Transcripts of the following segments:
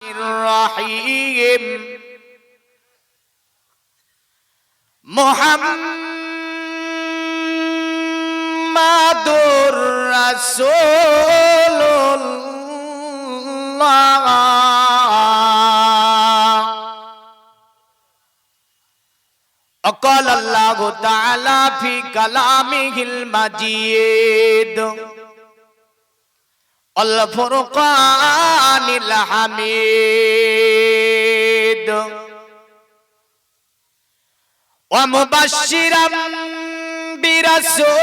الرحيم محمد رسول الله وقال الله تعالى في كلامه المجيد الفرقان الحميد ومبشرا برسول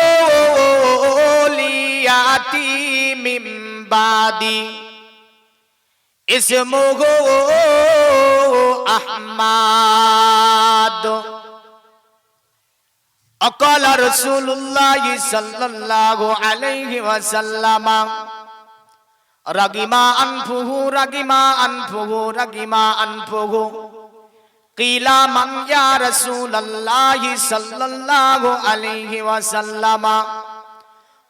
يأتي من بعدي اسمه أحمد وقال رسول الله صلى الله عليه وسلم رغم أنفه رغم أنفه رغم أنفه قيل من يا رسول الله صلى الله عليه وسلم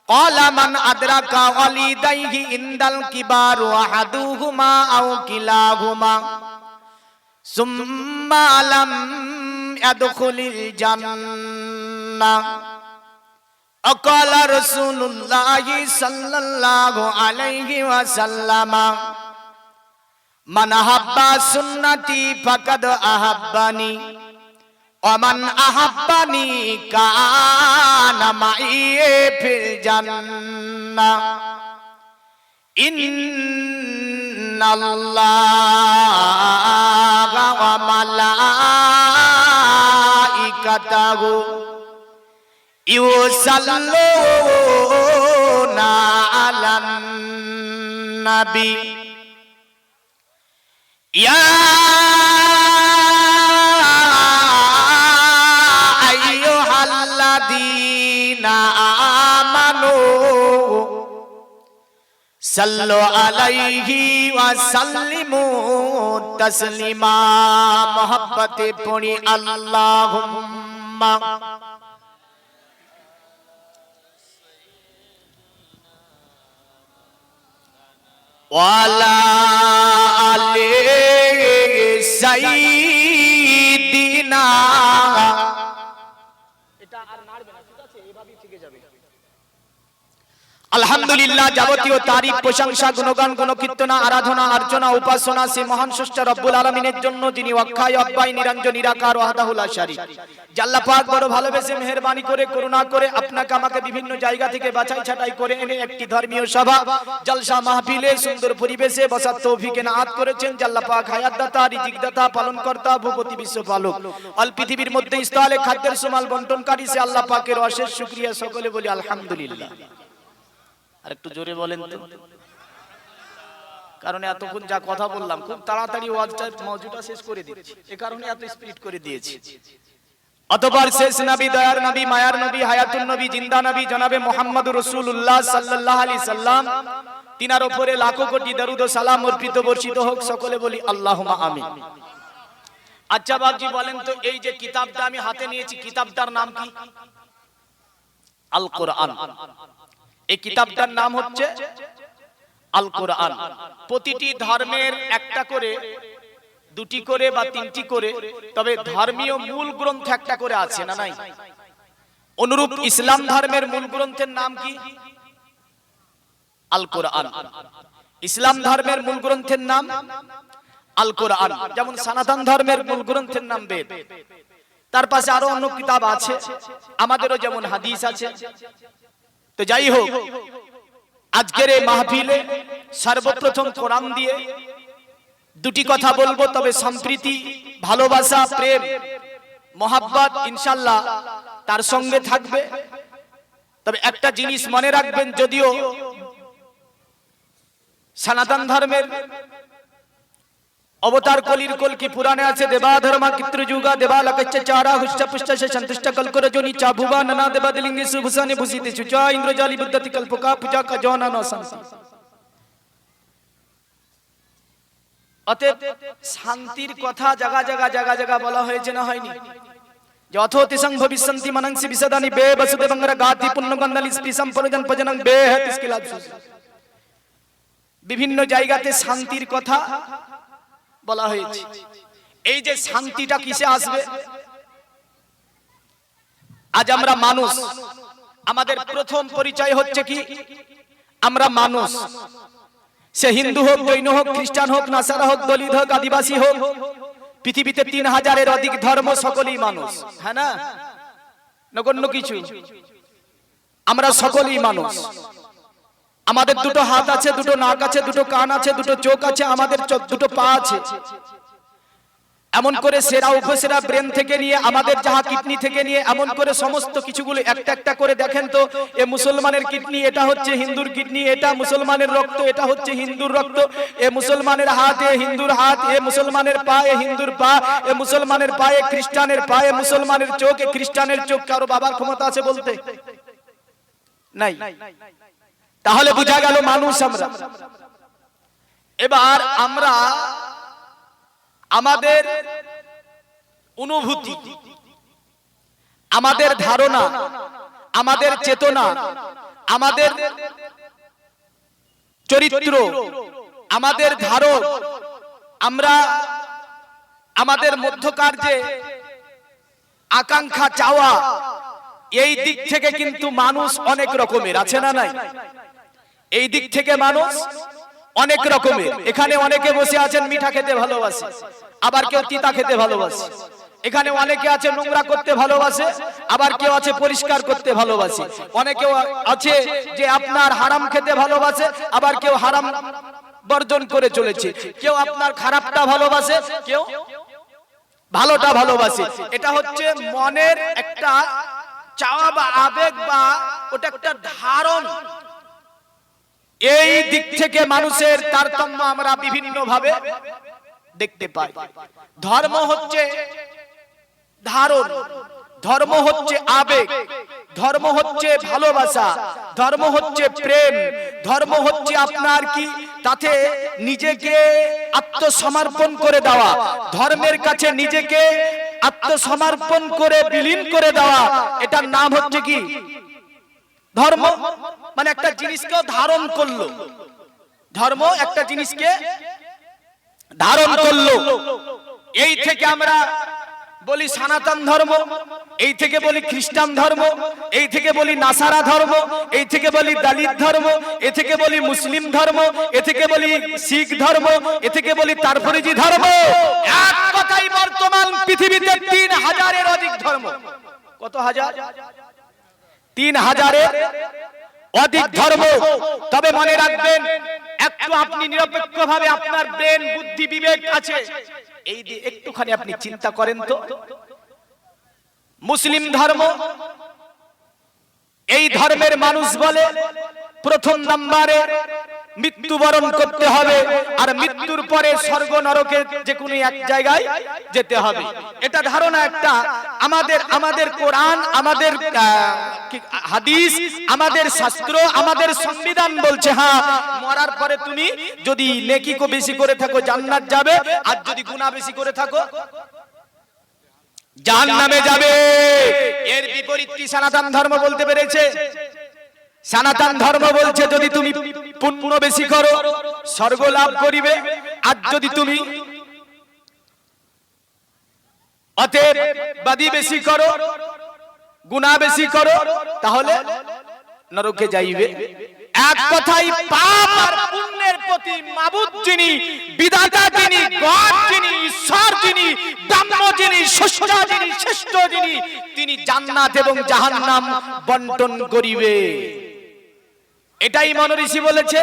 قال من أدرك والديه عند الكبار أحدهما أو كلاهما ثم لم يدخل الجنة وقال رسول الله صلى الله عليه وسلم من أحب سنتي فقد أحبني ومن أحبني كان معي في الجنة إن الله وملائكته يصلون على النبي يا أيها الذين آمنوا صلوا عليه وسلموا تسليما محبت پڑھی اللهم وعلى آل سيدنا আলহামদুলিল্লাহ যাবতীয় তারিফ প্রশংসা গুণগান গুণকীর্তনা আরাধনা অর্চনা উপাসনা সে মহান স্রষ্টা রব্বুল আলামিনের জন্য যিনি অক্ষয় অব্যয় নিরঞ্জন নিরাকার ওয়াহদাহু লা শারীক। আল্লাহ পাক বড় ভালোবেসে মেহেরবানি করে করুণা করে আপনাকে আমাকে বিভিন্ন জায়গা থেকে বাছাই ছাঁটাই করে এনে একটি ধর্মীয় সভা জলসা মাহফিলে সুন্দর পরিবেশে বসার তৌফিক এনায়েত করেছেন। আল্লাহ পাক হায়াত দাতা রিজিক দাতা পালন কর্তা ভূপতি বিশ্বপালক অল পৃথিবীর মধ্যে স্থলে খাদ্যের সমাল বন্টনকারী সে আল্লাহ পাকের অশেষ শুকরিয়া। সকলে বলি আলহামদুলিল্লাহ। আর একটু জোরে বলেন তো, কারণ এতক্ষণ যা কথা বললাম খুব তাড়াতাড়ি ওয়াজটা মওজুটা শেষ করে দিচ্ছি, এই কারণে এত স্পিড করে দিয়েছি। অতঃপর শেষ নবী দয়ার নবী মায়ার নবী হায়াতুন নবী জিন্দা নবী জনাবে মুহাম্মদুর রাসূলুল্লাহ সাল্লাল্লাহু আলাইহি সাল্লাম তিনার উপরে লাখো কোটি দরুদ ও সালাম অর্পিত বর্ষিত হোক। সকলে বলি আল্লাহুম্মা আমিন। আচ্ছা বাবজি বলেন তো, এই যে কিতাবটা আমি হাতে নিয়েছি কিতাবটার নাম কি? আল কোরআন। এই কিতাবটার নাম হচ্ছে আল কোরআন। প্রতিটি ধর্মের একটা করে, দুটি করে বা তিনটি করে, তবে ধর্মীয় মূল গ্রন্থ একটা করে আছে না নাই? অনুরূপ ইসলাম ধর্মের মূল গ্রন্থের নাম কি? আল কোরআন। ইসলাম ধর্মের মূল গ্রন্থের নাম আল কোরআন। যেমন সনাতন ধর্মের মূল গ্রন্থের নাম বেদ। তার পাশে আরো অন্য কিতাব আছে, আমাদেরও যেমন হাদিস আছে। তো যাই হোক, আজকের এই মাহফিলে সর্বপ্রথম কোরআন দিয়ে দুটি কথা বলবো, তবে সম্প্রীতি ভালোবাসা প্রেম মোহাব্বত ইনশাআল্লাহ তার সঙ্গে থাকবে। তবে একটা জিনিস মনে রাখবেন, যদিও সনাতন ধর্মের অবতার কলির কলকি পুরাণে আছে, দেবা ধর্মা কিত্রযুগা দেবা লকচ্চ চারা হুষ্ট পুষ্ট সে সন্তুষ্ট কলকর জনি চাভুবা ননা দেবা দিলিঙ্গে সুভুসানে ভূষিতে চুচা ইন্দ্রজালি বুদ্ধতি কল্পকা পূজা কা জনা নসংসা। অতএব শান্তির কথা জায়গা জায়গা জায়গা জায়গা বলা হয়েছে না হয়নি? যথোতিসং ভবিষ্যন্তি মনংসি বিসদানি বে বসুদেবঙ্গর গাতি পুণ্যগন্ধালি স্পিসম পরজন পজনং বে হ্যাঁ তিসকি লাভ। বিভিন্ন জায়গাতে শান্তির কথা বলা হয়েছে। এই যে শান্তিটা কিসে আসবে? আজ আমরা মানুষ, আমাদের প্রথম পরিচয় হচ্ছে কি? আমরা মানুষ। সে হিন্দু হোক, জৈন হোক, খ্রিস্টান হোক, নাসারা হোক, দলিত হোক, আদিবাসী হোক, পৃথিবীতে 3000-এর অধিক ধর্ম, সকলেই মানুষ, হ্যাঁ না? নগণ্য কিছু, আমরা সকলেই মানুষ। আমাদের দুটো হাত আছে, দুটো নাক আছে, দুটো কান আছে, দুটো চোখ আছে, আমাদের দুটো পা আছে। এমন করে সেরা উপসেরা ব্রেন থেকে নিয়ে আমাদের যাহা কিডনি থেকে নিয়ে এমন করে সমস্ত কিছুগুলো একটা একটা করে দেখেন তো, এ মুসলমানের কিডনি, এটা হচ্ছে হিন্দুর কিডনি, এটা মুসলমানের রক্ত, এটা হচ্ছে হিন্দুর রক্ত, এ মুসলমানের হাত, এ হিন্দুর হাত, এ মুসলমানের পা, এ হিন্দুর পা, এ মুসলমানের পা, এ খ্রিস্টানের পা, এ মুসলমানের চোখ, এ খ্রিস্টানের চোখ। কারো বাবার ক্ষমতা আছে বলতে? নাই। তাহলে বোঝা গেল মানুষ আমরা। এবার আমরা আমাদের অনুভূতি, আমাদের ধারণা, আমাদের চেতনা, আমাদের চরিত্র, আমাদের ধারণ, আমরা আমাদের মধ্যকার যে আকাঙ্ক্ষা, চাওয়া, এই দিক থেকে কিন্তু মানুষ অনেক রকমের, আছে না নাই? এই দিক থেকে মানুষ অনেক রকমের। এখানে অনেকে বসে আছেন মিঠা খেতে ভালোবাসে, আবার কেউ তিতা খেতে ভালোবাসে। এখানে অনেকে আছে নোংরা করতে ভালোবাসে, আবার কেউ আছে পরিষ্কার করতে ভালোবাসে। অনেকেও আছে যে আপনার হারাম খেতে ভালোবাসে, আবার কেউ হারাম বর্জন করে চলেছে। কেউ আপনার খারাপটা ভালোবাসে, কেউ ভালোটা ভালোবাসে। এটা হচ্ছে মনের একটা চাওয়া বা আবেগ, বা ওটা একটা ধারণ। এই দিক থেকে মানুষের তারতম্য আমরা বিভিন্ন ভাবে দেখতে পাই। ধর্ম হচ্ছে ধারণ, ধর্ম হচ্ছে আবেগ, ধর্ম হচ্ছে ভালোবাসা, ধর্ম হচ্ছে প্রেম, ধর্ম হচ্ছে আপনার কি তাতে নিজেকে আত্মসমর্পণ করে দেওয়া, ধর্মের কাছে নিজেকে আত্মসমর্পণ করে বিলীন করে দেওয়া। এটার নাম হচ্ছে কি? ধর্ম। মানে একটা জিনিসকে ধারণ করলো, ধর্ম একটা জিনিসকে ধারণ করলো। এই থেকে আমরা বলি সনাতন ধর্ম, এই থেকে বলি খ্রিস্টান ধর্ম, এই থেকে বলি নাসারা ধর্ম, এই থেকে বলি দলিত ধর্ম, এ থেকে বলি মুসলিম ধর্ম, এ থেকে বলি শিখ ধর্ম, এ থেকে বলি তারপরেজি ধর্ম। এক কথাই বর্তমান পৃথিবীতে 3000-এর অধিক ধর্ম। কত হাজার? 3000-এর অধিক ধর্ম। তবে মনে রাখবেন, একটু আপনি নিরপেক্ষভাবে আপনার ব্রেন, বুদ্ধি, বিবেক আছে, এই দিয়ে একটুখানি আপনি চিন্তা করেন তো। মুসলিম ধর্ম, এই ধর্মের মানুষ বলে প্রথম নম্বরে মৃত্যুবরণ করতে হবে, আর মৃত্যুর পরে স্বর্গ নরকে যে কোনো এক জায়গায় যেতে হবে। এটা ধারণা একটা। আমাদের কোরআন, আমাদের হাদিস, আমাদের শাস্ত্র, আমাদের সংবিধান বলছে হ্যাঁ, মরার পরে তুমি যদি নেকি কো বেশি করে থাকো জান্নাত যাবে, আর যদি গুনাহ বেশি করে থাকো জাহান্নামে যাবে। এর বিপরীত কি সনাতন ধর্ম বলতে পেরেছে? সনাতন ধর্ম বলছে যদি তুমি পুণ্য বেশি করো স্বর্গ লাভ করিবে, আর যদি তুমি অতএবাদী বেশি করো, গুনাহ বেশি করো, তাহলে নরকে যাইবে। এক কথাই পাপ আর পুণ্যের প্রতি মাবুদ যিনি, বিধাতা যিনি, গড যিনি, ঈশ্বর যিনি, ব্রহ্ম যিনি, স্রষ্টা যিনি, শ্রেষ্ঠ যিনি, তিনি জান্নাত এবং জাহান্নাম বন্টন করিবে। এটাই মনীষী বলেছে,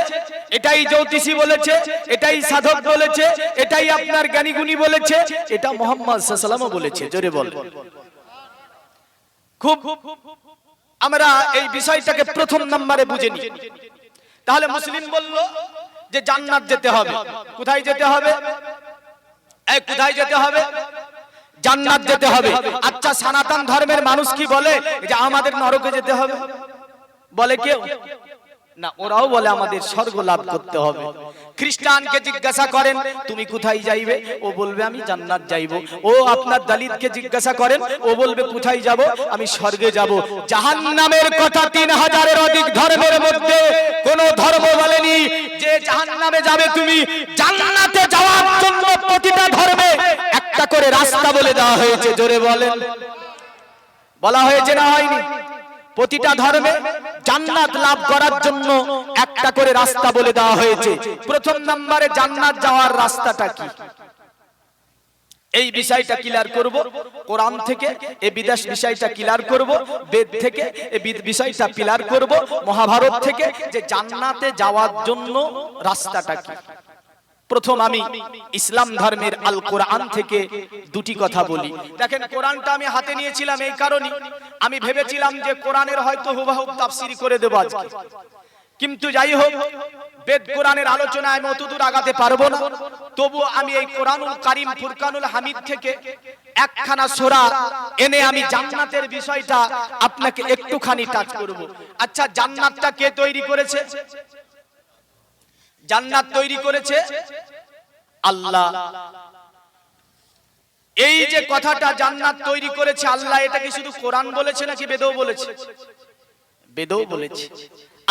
এটাই জ্যোতিষী বলেছে, এটাই সাধক বলেছে, এটাই আপনার জ্ঞানীগুণী বলেছে, এটা মুহাম্মদ সাল্লাল্লাহু আলাইহি ওয়াসাল্লাম বলেছে। জোরে বল। খুব আমরা এই বিষয়টাকে প্রথম নম্বরে বুঝে নিই। তাহলে মুসলিম বলল যে জান্নাত যেতে হবে। কোথায় যেতে হবে? কোথায় যেতে হবে? জান্নাত যেতে হবে। আচ্ছা, সনাতন ধর্মের মানুষ কি বলে যে আমাদের নরকে যেতে হবে? বলে কেউ না, ওরাও বলে আমাদের স্বর্গ লাভ করতে হবে। খ্রিস্টানকে জিজ্ঞাসা করেন তুমি কোথায় যাইবে, ও বলবে আমি জান্নাত যাইব। ও আপনার দলিতকে জিজ্ঞাসা করেন, ও বলবে কোথায় যাব, আমি স্বর্গে যাব। জাহান্নামের কথা 3000-এর অধিক ধর্মের মধ্যে কোন ধর্ম বলেনি যে জাহান্নামে যাবে তুমি। জান্নাতে যাওয়ার জন্য প্রতিটা করে রাস্তা বলে দেওয়া হয়েছে, জোরে বলেন। বলা হয়েছে না হয়নি? প্রতিটা ধর্মে জান্নাত লাভ করার জন্য একটা করে রাস্তা বলে দেওয়া হয়েছে। প্রথম নম্বরে জান্নাত যাওয়ার রাস্তাটা কি, এই বিষয়টা ক্লিয়ার করব কোরআন থেকে, এই বিদেশ বিষয়টা ক্লিয়ার করব বেদ থেকে, এই বিষয়টা ক্লিয়ার করব মহাভারত থেকে, যে জান্নাতে যাওয়ার জন্য রাস্তাটা কি। প্রথম আমি ইসলাম ধর্মের আল কোরআন থেকে দুটি কথা বলি। দেখেন, কোরআনটা আমি হাতে নিয়েছিলাম এই কারণে, আমি ভেবেছিলাম যে কোরআনের হয়তো হুবহু তাফসীর করে দেব আজকে, কিন্তু যাই হোক বেদ কোরআনের আলোচনায় আমি অতদূর আগাতে পারবো না। তবু আমি এই কোরআনুল কারীম ফুরকানুল হামিদ থেকে একখানা সূরা এনে আমি জান্নাতের বিষয়টা আপনাকে একটুখানি টাচ করব। আচ্ছা, জান্নাতটা কে তৈরি করেছে? জান্নাত তৈরি করেছে আল্লাহ। এই যে কথাটা জান্নাত তৈরি করেছে আল্লাহ, এটা কি শুধু কোরআন বলেছে নাকি বেদও বলেছে? বেদও বলেছে।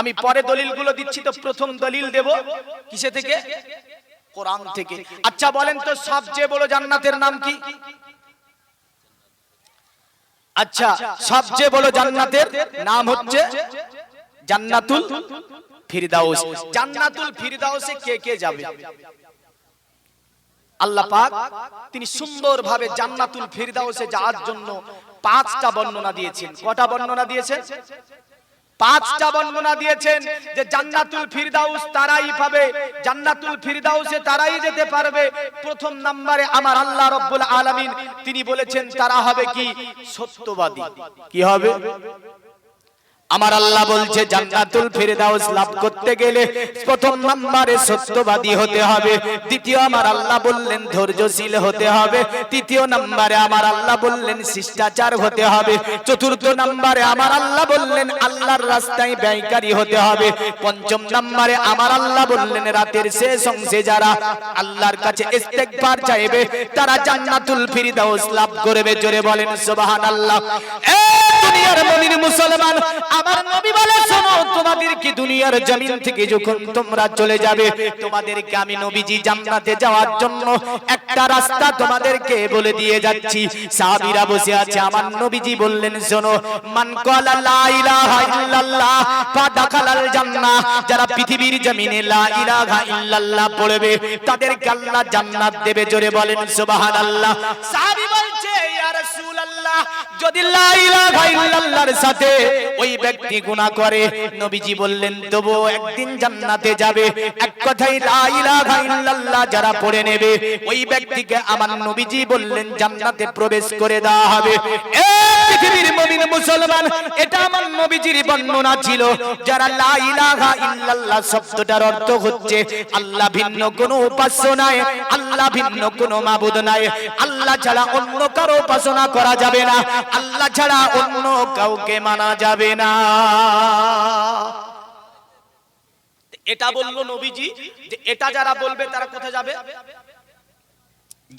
আমি পরে দলিলগুলো দিচ্ছি, তো প্রথম দলিল দেব কিসে থেকে? কোরআন থেকে। আচ্ছা বলেন তো, সবচেয়ে বড় জান্নাতের নাম কি? আচ্ছা, সবচেয়ে বড় জান্নাতের নাম হচ্ছে জান্নাতুল ফিরদাউস। জান্নাতুল ফিরদাউসে কে কে যাবে? আল্লাহ পাক তিনি সুন্দরভাবে জান্নাতুল ফিরদাউসে যাওয়ার জন্য 5টা বর্ণনা দিয়েছেন। কটা বর্ণনা দিয়েছেন? 5টা বর্ণনা দিয়েছেন যে জান্নাতুল ফিরদাউস তারাই পাবে, জান্নাতুল ফিরদাউসে তারাই যেতে পারবে। প্রথম নম্বরে আমার আল্লাহ রাব্বুল আলামিন তিনি বলেছেন তারা হবে কি? সত্যবাদী। কি হবে? আমার আল্লাহ বলছে জান্নাতুল ফিরদাউস লাভ করতে গেলে প্রথম নম্বরে সত্যবাদী হতে হবে। দ্বিতীয় আমার আল্লাহ বললেন ধৈর্যশীল হতে হবে। তৃতীয় নম্বরে আমার আল্লাহ বললেন শিষ্টাচার হতে হবে। চতুর্থ নম্বরে আমার আল্লাহ বললেন আল্লাহর রাস্তায় ব্যয়কারী হতে হবে। পঞ্চম নম্বরে আমার আল্লাহ বললেন রাতের শেষ অংশে যারা আল্লাহর কাছে ইস্তেগফার চাইবে তারা জান্নাতুল ফিরদাউস লাভ করবে। জোরে বলেন সুবহানাল্লাহ। দুনিয়ার মুমিন মুসলমান, আমার নবী বলে শোনো, তোমাদেরকে দুনিয়ার জমিন থেকে যখন তোমরা চলে যাবে, তোমাদেরকে আমি নবীজি জান্নাতে যাওয়ার জন্য একটা রাস্তা তোমাদেরকে বলে দিয়ে যাচ্ছি। সাহাবীরা বসে আছে, আমার নবীজি বললেন শোনো, মান ক্বালা লা ইলাহা ইল্লাল্লাহ ফাদাখালাল জান্নাহ, যারা পৃথিবীর জমিনে লা ইলাহা ইল্লাল্লাহ পড়বে তাদেরকে আল্লাহ জান্নাত দেবে। জোরে বলেন সুবহানাল্লাহ। সাহাবী বলছে ইয়া রাসূলুল্লাহ, যদি লা ইলাহা ইল্লাল্লাহর সাথে ওই ব্যক্তি গুনাহ করে, নবীজি বললেন তবু একদিন জান্নাতে যাবে। এক কথায় লা ইলাহা ইল্লাল্লাহ যারা পড়ে নেবে ওই ব্যক্তিকে আমার নবীজি বললেন জান্নাতে প্রবেশ করে দেওয়া হবে। এই পৃথিবীর মুমিন মুসলমান, এটা আমার নবীজির বর্ণনা ছিল। যারা লা ইলাহা ইল্লাল্লাহ শব্দটার অর্থ হচ্ছে আল্লাহ ভিন্ন কোনো উপাস্য নাই, আল্লাহ ভিন্ন কোনো মাবুদ নাই, আল্লাহ ছাড়া অন্য কারো উপাসনা করা যাবে না, আল্লাহ ছাড়া অন্য কাউকে মানা যাবে না। এটা বললো নবীজি যে এটা যারা বলবে তারা কোথায় যাবে?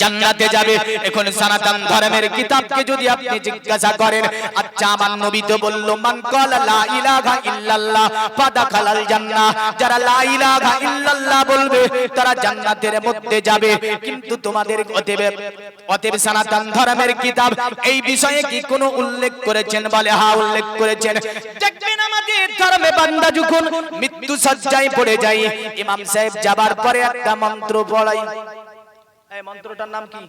জান্নাতে যাবে। এখন সনাতন ধর্মের কিতাবকে যদি আপনি জিজ্ঞাসা করেন, আচ্ছা আমার নবী তো বলল মান ক্বালা লা ইলাহা ইল্লাল্লাহ ফাদাখালাল জান্নাহ, যারা লা ইলাহা ইল্লাল্লাহ বলবে তারা জান্নাতের মধ্যে যাবে। কিন্তু তোমাদের অতএব সনাতন ধর্মের কিতাব এই বিষয়ে কি কোনো উল্লেখ করেছেন? বলে হ্যাঁ উল্লেখ করেছেন। দেখবেন আমাদের ধর্মে বান্দা যখন মৃত্যু সজ্জায় পড়ে যায়, ইমাম সাহেব যাবার পরে একটা মন্ত্র পড়ায়। এই মন্ত্রটার নাম কি?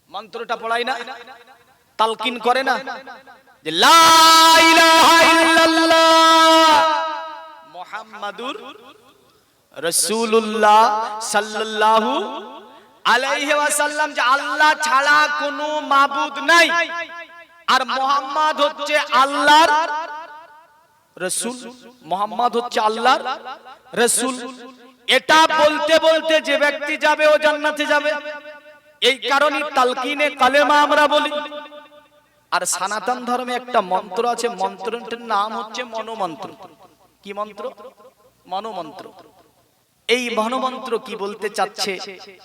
মন্ত্রটা পড়াই না, তালকিন করে না যে লা ইলাহা ইল্লাল্লাহ মুহাম্মাদুর রাসূলুল্লাহ সাল্লাল্লাহু আলাইহি ওয়াসাল্লাম, যে আল্লাহ ছাড়া কোনো মাবুদ নাই আর মুহাম্মদ হচ্ছে আল্লাহর রাসূল। মুহাম্মদ হচ্ছে আল্লাহর রাসূল। এটা বলতে বলতে যে ব্যক্তি যাবে ও জান্নাতে যাবে। এই কারণে তালকিনে কালেমা আমরা বলি। আর সনাতন ধর্মে একটা মন্ত্র আছে, মন্ত্রটার নাম হচ্ছে মনোমন্ত্র। কি মন্ত্র? মনোমন্ত্র। এই মনোমন্ত্র কি বলতে চাচ্ছে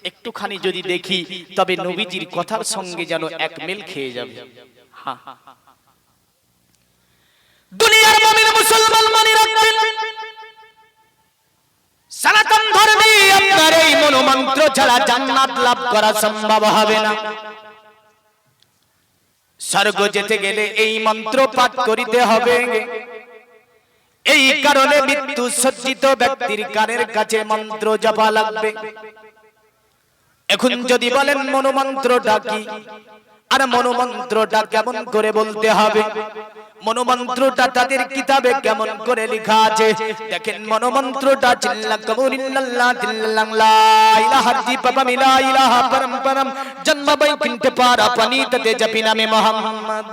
একটুখানি যদি দেখি, তবে নবীজির কথার সঙ্গে যেন এক মিল খেয়ে যাবে। হ্যাঁ, দুনিয়ার মুমিন মুসলমান মনে রাখবেন, সনাতন ধর্মে আপনার এই মন্ত্র ছাড়া জান্নাত লাভ করা সম্ভব হবে না। স্বর্গ যেতে গেলে এই মন্ত্র পাঠ করিতে হবে। এই কারণে মৃত্যু সজ্জিত ব্যক্তির কানের কাছে মন্ত্র জপা লাগবে। এখন যদি বলেন মনোমন্ত্রটা কি, আর মনোমন্ত্রটা কেমন করে বলতে হবে, মনোমন্ত্রটা তাদের কিতাবে কেমন করে লেখা আছে দেখেন। মনোমন্ত্রটা চিল্লা কবুরিল্লাহ দিল্লাহ লা ইলাহা ইল্লাল্লাহ লা ইলাহা পরম জন্ম বৈকুণ্ঠে পারা পানিতে জপি নামে মোহাম্মদ।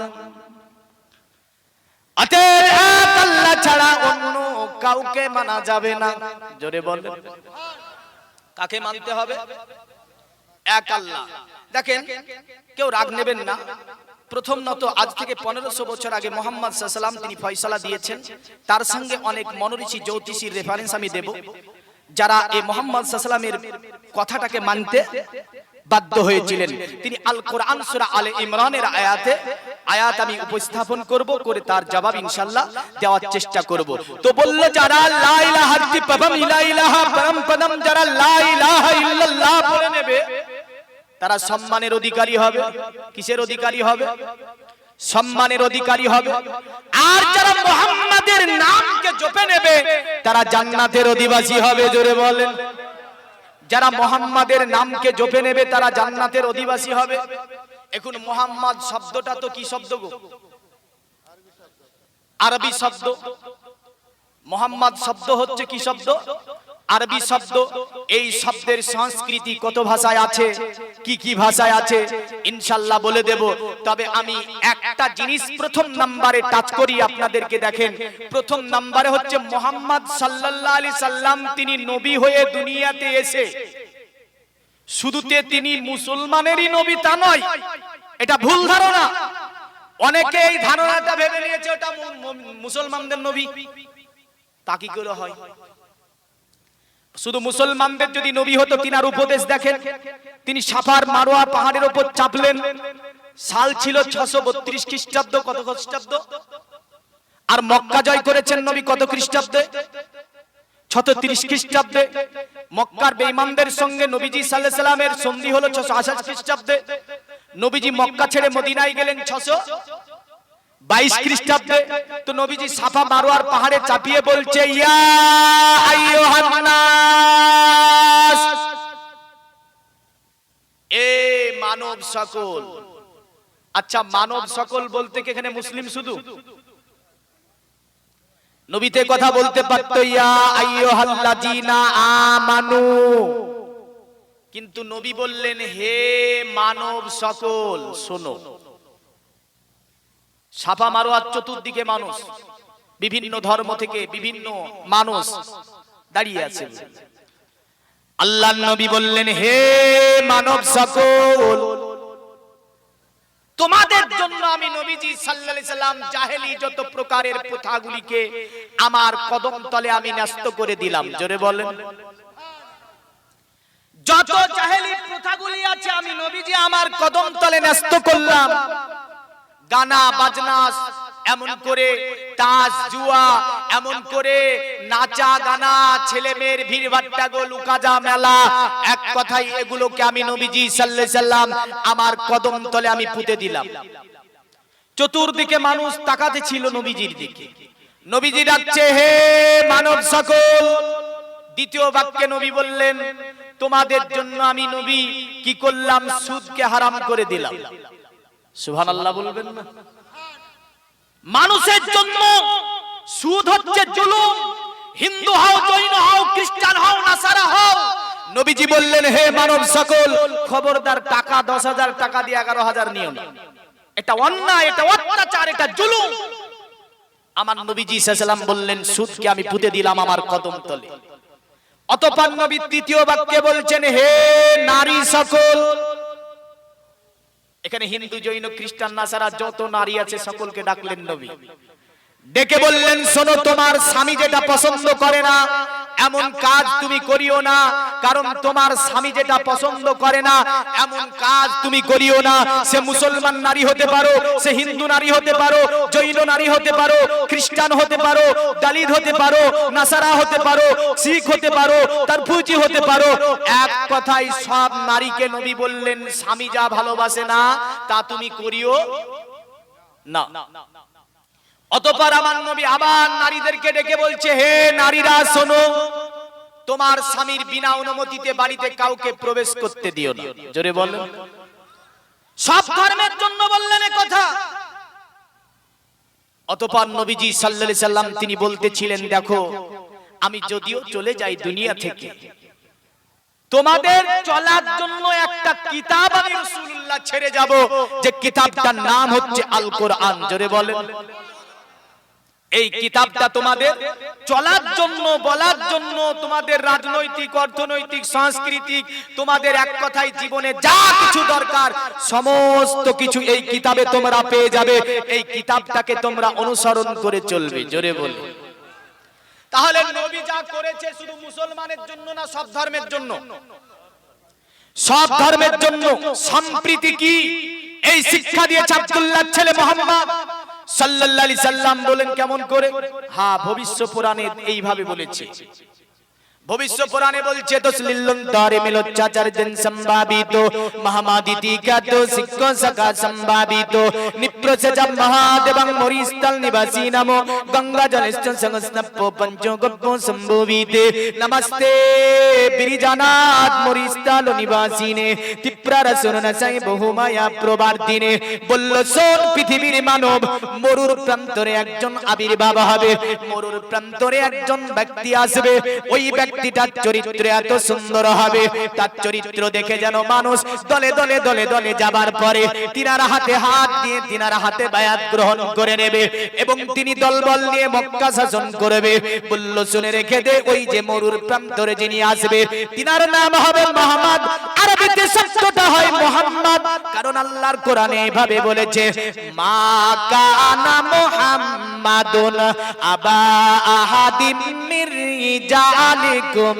অতএব এক আল্লাহ ছাড়া অন্য কাউকে মানা যাবে না। জোরে বলেন কাকে মানতে হবে? এক আল্লাহ। দেখেন কেউ রাগ নেবেন না। প্রথম নত আজ থেকে 1500 বছর আগে মুহাম্মদ সাল্লাল্লাহু আলাইহি ওয়াসাল্লাম তিনি ফয়সালা দিয়েছেন, তার সঙ্গে অনেক মনোঋষি জ্যোতিষীর রেফারেন্স আমি দেব, যারা এই মুহাম্মদ সাল্লাল্লাহু আলাইহি ওয়াসাল্লামের কথাটাকে মানতে বাধ্য হয়েছিলেন। তিনি আল কোরআন সূরা আলে ইমরানের আয়াত আমি উপস্থাপন করব, করে তার জবাব ইনশাআল্লাহ দেওয়ার চেষ্টা করব। তো বলল যারা লা ইলাহা ইল্লাল্লাহ যারা লা ইলাহা ইল্লাল্লাহ বলে নেবে তারা সম্মানের অধিকারী হবে। কিসের অধিকারী হবে? সম্মানের অধিকারী হবে। আর যারা মুহাম্মাদের নামকে জপে নেবে তারা জান্নাতের অধিবাসী হবে। জোরে বলেন। যারা মুহাম্মাদের নামকে জপে নেবে তারা জান্নাতের অধিবাসী হবে। এখন মুহাম্মদ শব্দটা তো কি শব্দ গো? আরবি শব্দ। মুহাম্মদ শব্দ হচ্ছে কি শব্দ? আরবি শব্দ। এই শব্দের সংস্কৃতি কত ভাষায় আছে, কি কি ভাষায় আছে ইনশাআল্লাহ বলে দেব। তবে আমি একটা জিনিস প্রথম নম্বরে টাচ করি আপনাদেরকে। দেখেন প্রথম নম্বরে হচ্ছে মুহাম্মদ সাল্লাল্লাহু আলাইহি সাল্লাম তিনি নবী হয়ে দুনিয়াতে এসে শুধুতে তিনি মুসলমানেরই নবী তা নয়, এটা ভুল ধারণা। অনেকে এই ধারণাটা ভেবে নিয়েছে ওটা মুসলমানদের নবী। তা কি করে হয়? শুধু মুসলমানদের যদি নবী হতো, তিনার উপদেশ দেখেন। তিনি সাফার মারোয়া পাহাড়ের উপর চাপলেন, সাল ছিল 632 খ্রিস্টাব্দ। কত খ্রিস্টাব্দ? আর মক্কা জয় করেছেন নবী কত খ্রিস্টাব্দে? 630 খ্রিস্টাব্দে। মক্কার বেঈমানদের সঙ্গে নবীজি সাল্লাল্লাহু আলাইহি সাল্লামের সন্ধি হলো 628 খ্রিস্টাব্দে। নবীজি মক্কা ছেড়ে মদিনায় গেলেন 622 খ্রিস্টাব্দে। তো নবীজি সাফা মারোয়ার পাহাড়ে চাপিয়ে বলছে ইয়া আইয়ুহান নাস, এ মানব সকল। আচ্ছা মানব সকল বলতে কি এখানে মুসলিম শুধু? নবীতে কথা বলতে পারতো ইয়া আইয়ুহাল্লাযীনা আমানু, কিন্তু নবী বললেন হে মানব সকল শোনো। সাফা মারোয়ার চতুর্দিকে মানুষ, বিভিন্ন ধর্ম থেকে বিভিন্ন মানুষ দাঁড়িয়ে আছে। আল্লাহর নবী বললেন হে মানব সকল, তোমাদের জন্য আমি নবীজি সাল্লাল্লাহু আলাইহি সাল্লাম জাহেলি যত প্রকারের প্রথাগুলিকে আমার কদম তলে আমি ন্যস্ত করে দিলাম। জোরে বলেন। যত জাহেলি প্রথাগুলি আছে আমি নবীজি আমার কদম তলে ন্যস্ত করলাম। গানা বাজনা, এমন করে তাস জুয়া, এমন করে নাচা গানা, ছেলে মেয়ের ভিড় ভাট্টা গো, লুকাজা মেলা, এক কথাই এগুলোকে আমি নবীজি সাল্লাল্লাহু আলাইহি সাল্লাম আমার কদম তলে আমি পুঁতে দিলাম। চতুর্দিকে মানুষ তাকাতে ছিল নবীজির দিকে। নবীজি ডাকছে হে মানব সকল। দ্বিতীয় বাক্যে নবী বললেন তোমাদের জন্য আমি নবী কি করলাম? সুদকে হারাম করে দিলাম। সুবহানাল্লাহ বলবেন না? মানুষের জন্য সুদ হচ্ছে জুলুম। হিন্দু হও, জৈন হও, খ্রিস্টান হও, নাসারা হও, নবীজি বললেন হে মানব সকল খবরদার টাকা 10,000 টাকা দিয়ে 11,000 নিও না। এটা অন্যায়, এটা অত্যাচার, এটা জুলুম। আমার নবীজি সাল্লাল্লাহু আলাইহি সাল্লাম বললেন সুদকে আমি পুঁতে দিলাম আমার কদম তলে। অতঃপর নবী তৃতীয় বাক্যে বলছেন হে নারী সকল। এখানে হিন্দু, জৈন, খ্রিস্টান, নাসারা যত নারী আছে সকলকে ডাকলেন নবী। ডেকে বললেন শোনো, তোমার স্বামী যেটা পছন্দ করে না এমন কাজ তুমি করিও না, কারণ তোমার স্বামী যেটা পছন্দ করে না এমন কাজ তুমি করিও না। সে মুসলমান নারী হতে পারো, সে হিন্দু নারী হতে পারো, জৈন নারী হতে পারো, খ্রিস্টান হতে পারো, দালিত হতে পারো, নাসারা হতে পারো, শিখ হতে পারো, তারফুজি হতে পারো। এক কথায় সব নারীকে নবী বললেন স্বামী যা ভালোবাসে না তা তুমি করিও না। অতঃপর আমার নবী আবার নারীদেরকে ডেকে বলছে, হে নারীরা শোনো, তোমার স্বামীর বিনা অনুমতিতে বাড়িতে কাউকে প্রবেশ করতে দিও না। জোরে বলেন। সব ধর্মের জন্য বললেন এই কথা। অতঃপর নবীজি সাল্লাল্লাহু আলাইহি সাল্লাম তিনি বলতেছিলেন, দেখো আমি যদিও চলে যাই দুনিয়া থেকে, তোমাদের চলার জন্য একটা কিতাব আমি রাসূলুল্লাহ ছেড়ে যাব, যে কিতাবটার নাম হচ্ছে আল কোরআন। জোরে বলেন। এই কিতাবটা তোমাদের চলার জন্য, বলার জন্য, তোমাদের রাজনৈতিক, অর্থনৈতিক, সাংস্কৃতিক, তোমাদের এক কথায় জীবনে যা কিছু দরকার সমস্ত কিছু এই কিতাবে তোমরা পেয়ে যাবে। এই কিতাবটাকে তোমরা অনুসরণ করে চলবে। জোরে বলে। তাহলে নবী যা করেছে শুধু মুসলমানের জন্য না, সব ধর্মের জন্য? সব ধর্মের জন্য। সম্প্রীতি কি এই শিক্ষা দিয়েছে আব্দুল্লাহর ছেলে মুহাম্মদ সাল্লাল্লাহু আলাইহি সাল্লাম। বলেন কেমন করে? হ্যাঁ, ভবিষ্য পুরাণে এইভাবে বলেছে। ভবিষ্য পুরাণে বলছে, তসলিলুন দারে মিলো চাচার দিন সম্ভাবিত মহামাদিতি কাতো সিক্কো সকা সম্ভাবিত নিপ্রসজা মহাদেবং মরিস্থল নিবাসী নমো গঙ্গা জলস্থ সংস্নপ্প পঞ্চগব্ব সম্ভবিতে নমস্তে বিরিজানাত মরিস্থল নিবাসীনে তিপ্রার সুরনসাই বহুমায়া প্রবার্দিনে। বলল, শোন পৃথিবীর মানব, মরুর প্রান্তরে একজন আবির্ভাব হবে, মরুর প্রান্তরে একজন ব্যক্তি আসবে। ওই ব্যক্তিটার চরিত্র এত সুন্দর হবে, তার চরিত্র দেখে যেন মানুষ দলে দলে দলে দলে যাবার পরে তিনার হাতে হাত দিয়ে তিনার হাতে বায়াত গ্রহণ করে নেবে এবং তিনি দলবল নিয়ে মক্কা শাসন করবে। বলল, শুনে রেখে দে, ওই যে মরুর প্রান্তরে যিনি আসবে তিনার নাম হবে মুহাম্মদ। আরবিতে শব্দটা হয় মুহাম্মদ, কারণ আল্লাহর কোরআনে এভাবে বলেছে, মা কানা মুহাম্মাদুন আবা আহাদিম মির রিজালিকুম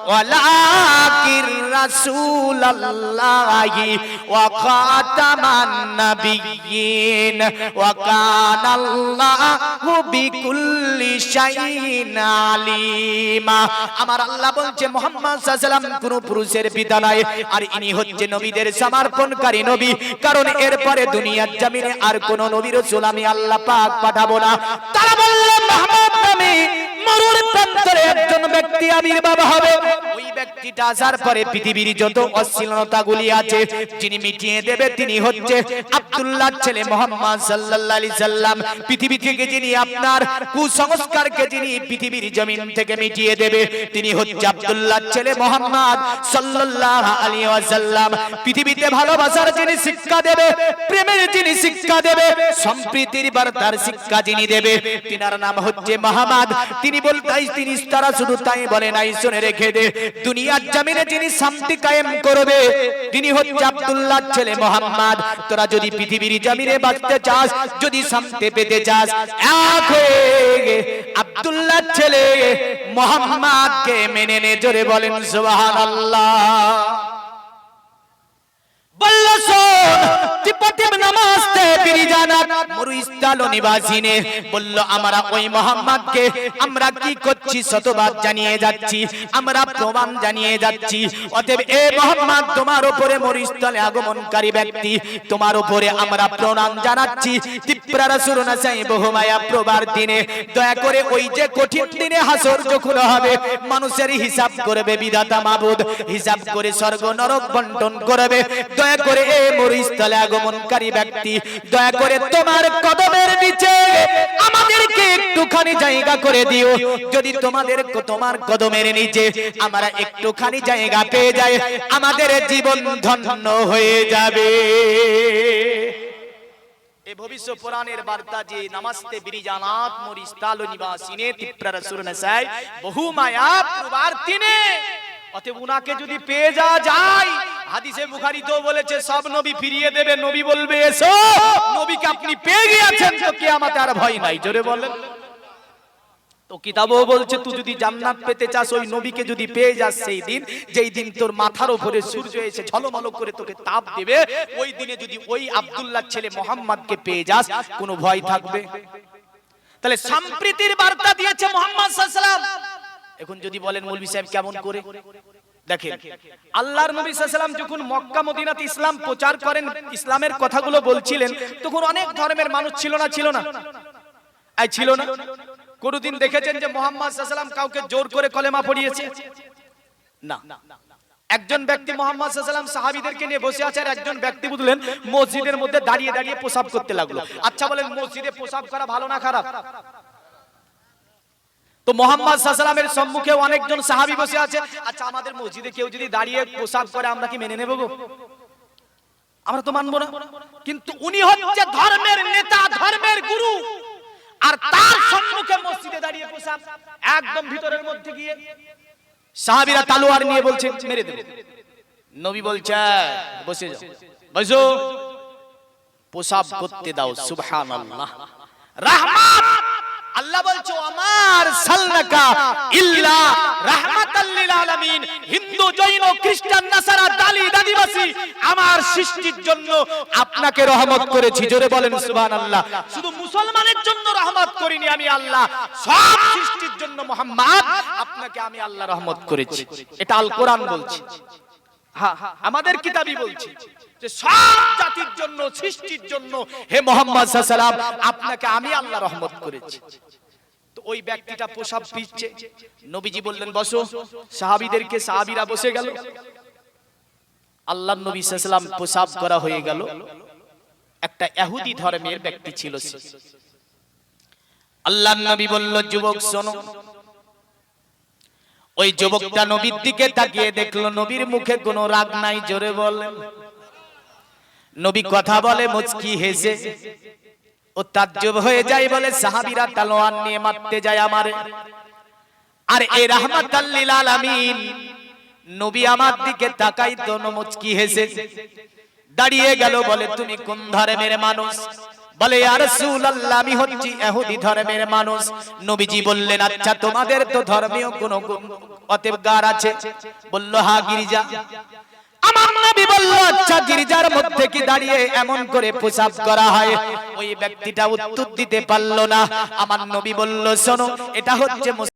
ওয়ালাকির রাসূলুল্লাহি ওয়া খাতামান নাবিয়্যিন ওয়া কানাল্লাহু বিকুল্লি শাইইন আলিমা। আমার আল্লাহ বলছে মুহাম্মদ সাল্লাল্লাহু আলাইহি সাল্লাম কোন পুরুষের পিতা নয়, আর ইনি হচ্ছে নবীদের সমর্পণকারী নবী, কারণ এরপরে দুনিয়ার জমিনে আর কোন নবী রাসূল আমি আল্লাহ পাক পাঠাবো না। তারা বললেন মুহাম্মদ নামে মরুর প্রান্তরে একজন ব্যক্তি আবির্ভাব হবে। ওই ব্যক্তিটা আসার পরে পৃথিবীর যত অশ্লীলতাগুলি আছে যিনি মিটিয়ে দেবে তিনি হচ্ছে আব্দুল্লাহর ছেলে মুহাম্মদ সাল্লাল্লাহু আলাইহি সাল্লাম। পৃথিবী থেকে যিনি আপনার কুসংস্কারকে যিনি পৃথিবীর জমিন থেকে মিটিয়ে দেবে তিনি হচ্ছে আব্দুল্লাহর ছেলে মুহাম্মদ সাল্লাল্লাহু আলাইহি ওয়াসাল্লাম। পৃথিবীতে ভালোবাসার যিনি শিক্ষা দেবে, প্রেমের যিনি শিক্ষা দেবে, সম্প্রীতির বার্তার শিক্ষা যিনি দেবে তিনার নাম হচ্ছে মুহাম্মদ। তিনি বলতাই তিনি তারা শুধু তাই বলে নাই, শুনে রেখে দে, দুনিয়ার জমিনে যিনি শান্তি কায়েম করবে তিনি হচ্ছে আব্দুল্লাহর ছেলে মুহাম্মদ। তোরা যদি পৃথিবীর জমিনে বাঁচতে চাস, যদি শান্তি পেতে চাস, এক হয়ে আব্দুল্লাহর ছেলে মুহাম্মদকে মেনে নে। জোরে বলেন সুবহানাল্লাহ। বলল, শোন তিব্বতের নামাজতে বিরিজানাত মরুস্থল নিবাসীনে। বলল, আমরা ওই মুহাম্মদকে আমরা কি করছি শতবার জানিয়ে যাচ্ছি, আমরা প্রমাণ জানিয়ে যাচ্ছি। অতএব এ মুহাম্মদ তোমার উপরে মরুস্থলে আগমনকারী ব্যক্তি, তোমার উপরে আমরা প্রণাম জানাচ্ছি। তিপ্রা রাসূলুনা সাই বহুমায়া প্রবার দিনে, দয়া করে ওই যে কঠিন দিনে হাসর যখন হবে মানুষের হিসাব করবে বিধাতা মাবুদ, হিসাব করে স্বর্গ নরক বন্টন করবে। দয়া করে এ মরুস্থলে আগমনকারী ব্যক্তি, দয়া করে তোমার কদমের নিচে আমাদেরকে একটুখানি জায়গা করে দিও। যদি তোমার কদমের নিচে আমরা একটুখানি জায়গা পেয়ে যাই, আমাদের জীবন ধন্য হয়ে যাবে। এই ভবিষ্য পুরাণের বার্তা যে নামাস্তে বিরিজানাত মরিস্থল নিবাসিনে তিপ্রা রাসূলুনা সাই বহু মায়া প্রবার্তিনে। অতএব উনাকে যদি পেয়ে যাওয়া যায়, হাদিসে বুখারীতেও বলেছে সব নবী ফিরিয়ে দেবে, নবী বলবে এসো, নবীকে আপনি পেয়ে গিয়েছেন তো কিয়ামতে আর ভয় নাই। জোরে বলেন। তো কিতাবও বলছে তুই যদি জান্নাত পেতে চাস ওই নবীকে যদি পেয়ে যাস সেই দিন যেই দিন তোর মাথার উপরে সূর্য এসে ঝলমল করে তোকে তাপ দেবে ওই দিনে যদি ওই আব্দুল্লাহর ছেলে মোহাম্মদকে পেয়ে যাস কোনো ভয় থাকবে? তাহলে সম্প্রীতির বার্তা দিয়েছে মুহাম্মদ সাল্লাল্লাহু আলাইহি ওয়াসাল্লাম। এখন যদি বলেন মৌলভী সাহেব কেমন করে, দেখেন আল্লাহর নবী সাল্লাল্লাহু আলাইহি ওয়াসাল্লাম যখন মক্কা মদিনাতে ইসলাম প্রচার করেন, ইসলামের কথাগুলো বলছিলেন, তখন অনেক ধর্মের মানুষ ছিল না? ছিল না? এই ছিল না? কোনদিন দেখেছেন যে মুহাম্মদ সাল্লাল্লাহু আলাইহি ওয়াসাল্লাম কাউকে জোর করে কলেমা পড়িয়েছে? না। একজন ব্যক্তি মুহাম্মদ সাল্লাল্লাহু আলাইহি ওয়াসাল্লাম সাহাবীদেরকে নিয়ে বসে আছে, আর একজন ব্যক্তি বুঝলেন মসজিদের মধ্যে দাঁড়িয়ে দাঁড়িয়ে পেশাব করতে লাগলো। আচ্ছা বলেন মসজিদে পেশাব করা ভালো না খারাপ? তো মুহাম্মদ সাল্লাল্লাহু আলাইহি ওয়াসাল্লামের সম্মুখে অনেকজন সাহাবী বসে আছে, আচ্ছা আমাদের মসজিদে কেউ যদি দাঁড়িয়ে পেশাব করে আমরা কি মেনে নেব গো? আমরা তো মানবো না। কিন্তু উনি হচ্ছে ধর্মের নেতা, ধর্মের গুরু, আর তার সম্মুখে মসজিদে দাঁড়িয়ে পেশাব, একদম ভিতরের মধ্যে গিয়ে সাহাবীরা তলোয়ার নিয়ে বলছে মেরে দেব। নবী বলছে বসে যাও, বসো, পেশাব করতে দাও। সুবহানাল্লাহ। রাহমাত আল্লাহ বলছো আমার সাল্লাকা ইল্লা রাহমাতাল লিল আলামিন। হিন্দু, জৈন, খ্রিস্টান, নাসারা, দালি দাদিবাসী আমার সৃষ্টির জন্য আপনাকে রহমত করেছি। জোরে বলেন সুবহানাল্লাহ। শুধু মুসলমানের জন্য রহমত করিনি আমি আল্লাহ, সব সৃষ্টির জন্য মুহাম্মদ আপনাকে আমি আল্লাহ রহমত করেছি। এটা আল কোরআন বলছে, হ্যাঁ আমাদের কিতাবই বলছে যে সব জাতির জন্য, সৃষ্টির জন্য হে মুহাম্মদ সাল্লাল্লাহু আলাইহি ওয়াসাল্লাম আপনাকে আমি আল্লাহ রহমত করেছি। তো ওই ব্যক্তিটা পেশাব পিচ্ছে, নবীজি বললেন বসো, সাহাবীদেরকে, সাহাবীরা বসে গেল। আল্লাহর নবী সাল্লাল্লাহু আলাইহি ওয়াসাল্লাম পেশাব করা হয়ে গেল। একটা ইহুদি ধর্মের ব্যক্তি ছিল সে। আল্লাহর নবী বলল যুবক শোনো। ওই যুবকটা নবীর দিকে তাকিয়ে দেখলো নবীর মুখে কোনো রাগ নাই। জোরে বলেন। নবী কথা বলে মুচকি হেসে, ও তাজ্জব হয়ে যায়, বলে সাহাবীরা তলোয়ার নিয়ে মারতে যায় আমারে, আর এই রাহমাতাল লিল আলামিন নবী আমার দিকে তাকাই তো মুচকি হেসে দাঁড়িয়ে গেল। বলে তুমি কোন ধর্মের মানুষ? বলে ইয়া রাসূলুল্লাহ আমি হচ্ছি ইহুদি ধর্মের মানুষ। নবীজি বললেন আচ্ছা তোমাদের তো ধর্মীয় কোন অতএবগার আছে? বলল হ্যাঁ গির্জা। আমার নবী বলল আচ্ছা গির্জার মধ্যে কি দাঁড়িয়ে এমন করে পেশাব করা হয়? ওই ব্যক্তিটা উত্তর দিতে পারল না। আমার নবী বলল শোনো, এটা হচ্ছে